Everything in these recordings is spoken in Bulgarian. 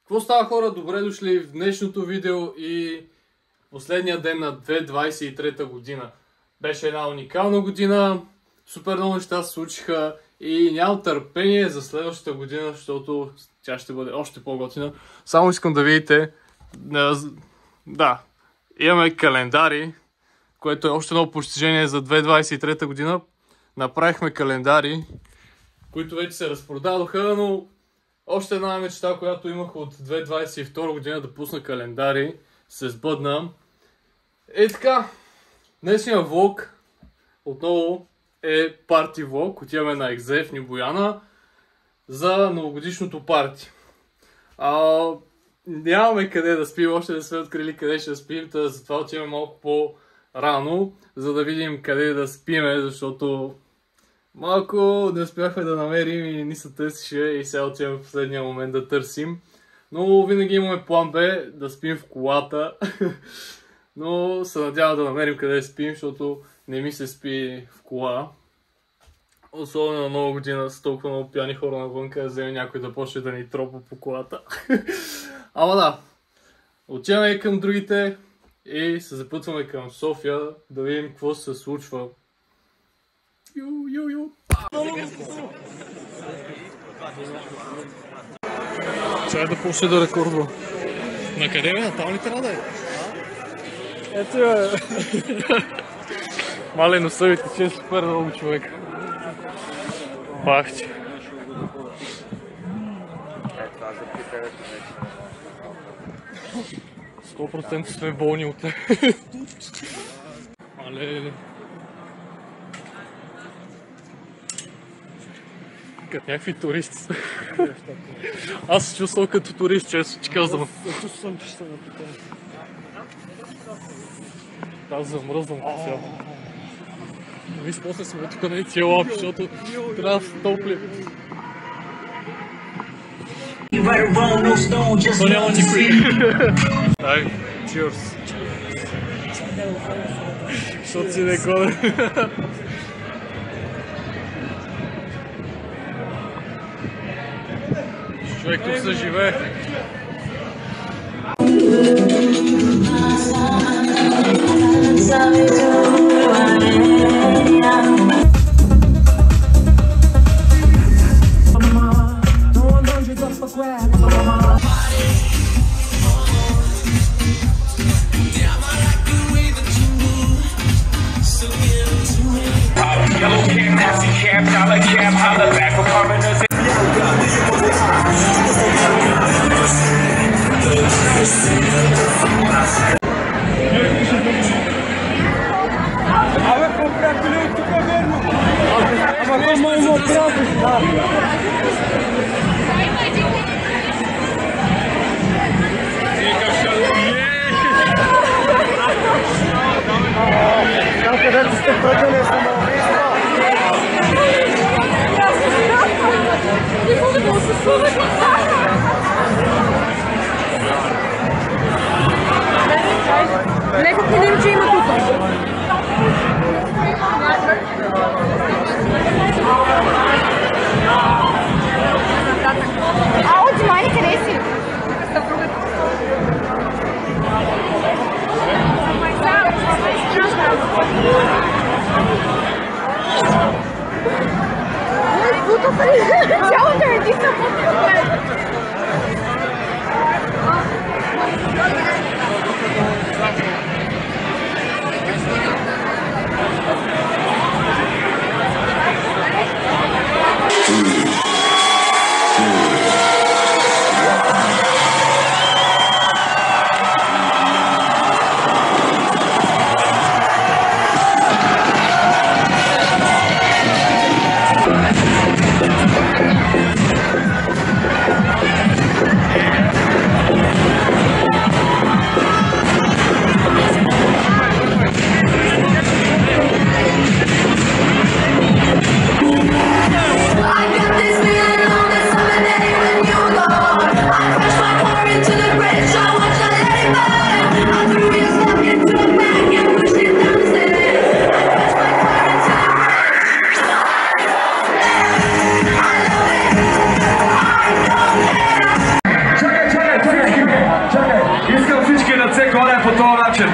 Какво става, хора? Добре дошли в днешното видео и последния ден на 2023 година. Беше една уникална година, супер много неща се случиха и нямам търпение за следващата година, защото тя ще бъде още по-готина. Само искам да видите, да, имаме календари, което е още едно постижение за 2023 година. Направихме календари, които вече се разпродадоха, но още една мечта, която имах от 2022 година да пусна календари, се сбъдна. И така, днешния влог отново е парти влог. Отиваме на Екзе в Нюбояна за новогодишното парти. Нямаме къде да спим, още не сме открили къде ще спим, затова отиваме малко по-рано, за да видим къде да спиме, защото малко не успяхме да намерим и ни се търсише и сега отиваме в последния момент да търсим. Но винаги имаме план Б да спим в колата. Но се надявам да намерим къде да спим, защото не ми се спи в кола. Особено на нова година с толкова много пияни хора навънка, да вземе някой да почне да ни тропа по колата. Ама да, отиваме към другите и се запътваме към София да видим какво се случва. Чай да почне да рекордва. На къде бе? Там ли трябва да е? Ето е. Мале носа ви тече супер много човек. Бахче. 100% сме болни от те. Мале. Като някакви туристи са. Аз се чувствам като турист, често ти казвам. Чувствам, че съм напитан. Аз замръзвам сега. Виж, после сме тук на тия лапи, защото трябва да се топли. То няма никой. Дай, cheers. Защото си не годе. Човек тук се живее. Където сте тръгнали самоубийство? Леко килимче има тук.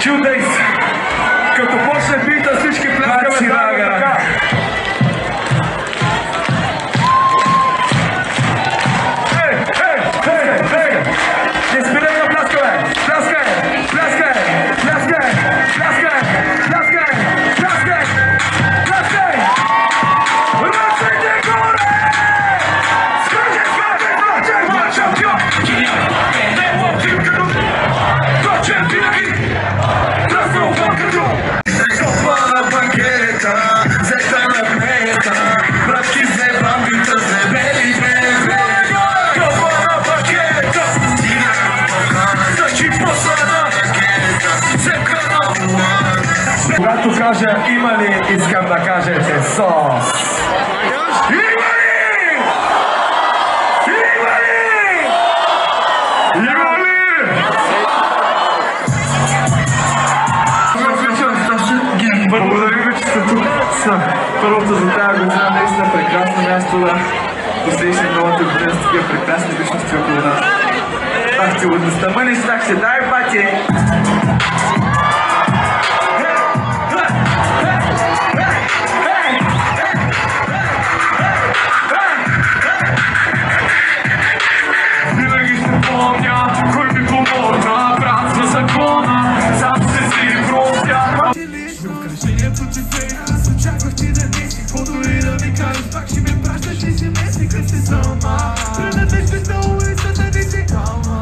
Chill Days. Като почне бита, всички пляскаме тази ръка. Не спирай да пляскаме! Пляскай! Пляскай! Пляскай! Пляскай! Пляскай! Пляскай! Пляскай! Ръцете горе! Скажи, шампион! Не лопим като точен винаги! Тръснал като Копа на банкета, взета на пета, братки се бамбита, се бели бебе. Копа на банкета, когато кажа има ли, искам да кажете сос. Има ли? Има ли? Има ли? Благодаря ви, че сте тук. Първото за тази година, наистина прекрасно място да посрещне новата година с такива прекрасни личности около нас. Ах ти лудността, мъни стах се, дай бати! Винаги ще помня, кой ми помогна, брат за закона, сам се си простя. Украшението ти фейха, очаквах ти да не си, каквото и да ми кажеш, пак ще ме пращаш и си меси, къде си сама. Предадеш ми на улицата, не си калма.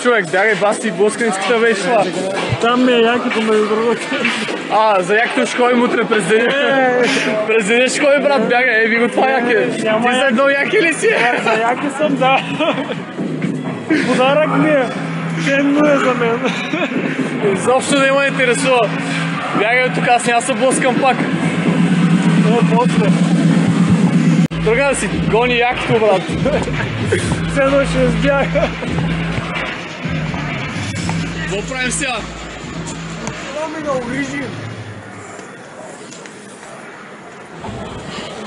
Човек, бягай, баси, блъсканичката беше шла. Там ми е якито между другото. За якито ще ходим утре през деня. През деня ще ходи, брат, бягай, ви го това яке. Ти за едно яке ли си? За яке съм, да. Подарък ми е. Ценно е за мен. Изобщо не ме интересува. Бягай тук, аз няма се блъскам пак. После. Тръгна да си гони якито, брат. Ценно ще избяга. Какво правим сега? Ами да увижим.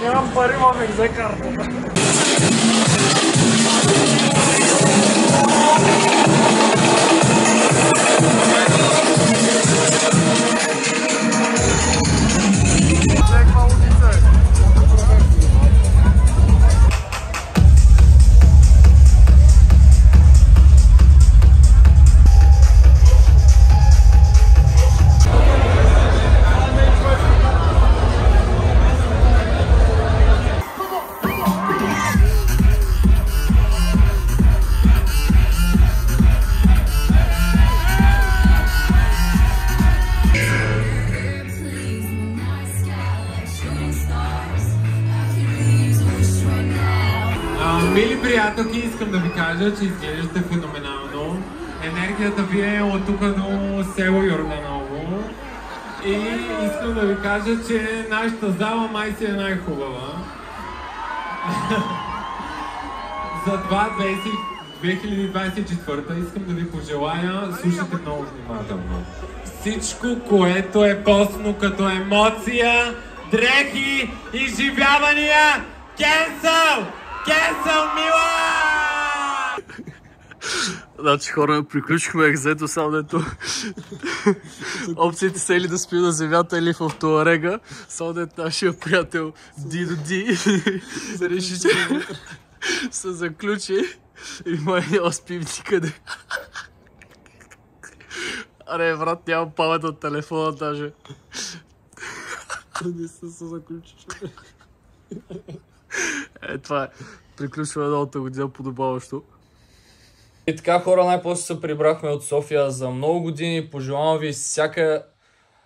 Нямам пари, маме, взе картата. Мили приятелки, искам да ви кажа, че изглеждате феноменално. Енергията ви е от тук до село Йорданово. И искам да ви кажа, че нашата зала май си е най-хубава. За 2024 искам да ви пожелая, слушайте много внимателно. Всичко, което е постно като емоция, дрехи, изживявания, кенсъл! Кенсъл, Милан! Значи хора, приключихме екзето, само дето опциите са или да спи на земята, или в туарега. Само дето нашия приятел Дидо Ди реши, че се заключи и май няма спим никъде. Аре, брат, нямам памет от телефона даже. Не се заключиш. Това е. Приключваме новата година подобаващо. И така, хора, най-после се прибрахме от София за много години. Пожелавам ви всяка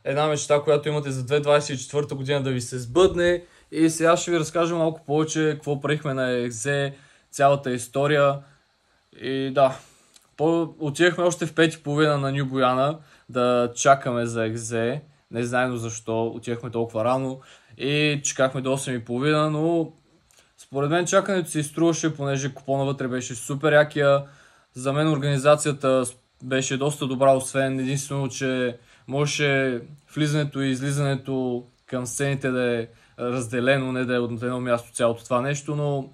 една мечта, която имате за 2024 година да ви се сбъдне. И сега ще ви разкажа малко повече какво правихме на екзе, цялата история. И да, отидахме още в 5:30 на Ню Бояна да чакаме за екзе. Не знаем защо отидахме толкова рано и чакахме до 8:30, но според мен чакането се изтруваше, понеже купона вътре беше супер якия. За мен организацията беше доста добра, освен единствено, че можеше влизането и излизането към сцените да е разделено, не да е от едно място цялото това нещо, но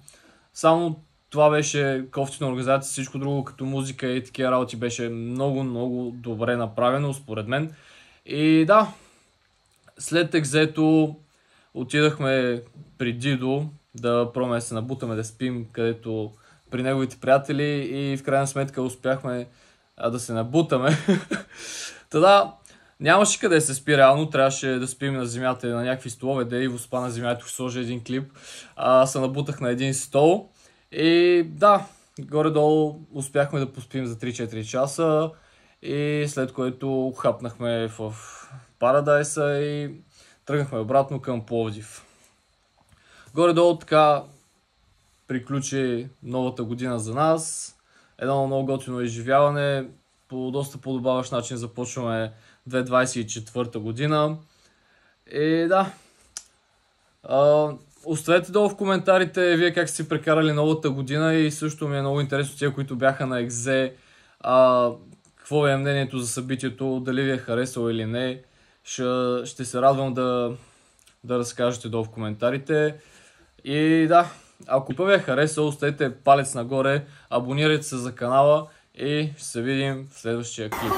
само това беше кофтина организация, всичко друго като музика и такива работи беше много добре направено според мен. И да, след екзето отидахме при Дидо да пробваме да се набутаме да спим, където при неговите приятели и в крайна сметка успяхме да се набутаме. Тада нямаше къде се спи реално, трябваше да спим на земята и на някакви столове, да Иво спа на земята, ще сложи един клип. Се набутах на един стол и да, горе-долу успяхме да поспим за 3-4 часа и след което хапнахме в Парадайса и тръгнахме обратно към Пловдив. Горе-долу така приключи новата година за нас. Едно много готино изживяване. По доста подобаващ начин започваме 2024 година. И да. Оставете долу в коментарите вие как сте си прекарали новата година и също ми е много интересно тия, които бяха на екзе. Какво е мнението за събитието, дали ви е харесало или не. Ще се радвам да разкажете долу в коментарите. И да, ако ви е харесал, оставете палец нагоре, абонирайте се за канала и ще се видим в следващия клип.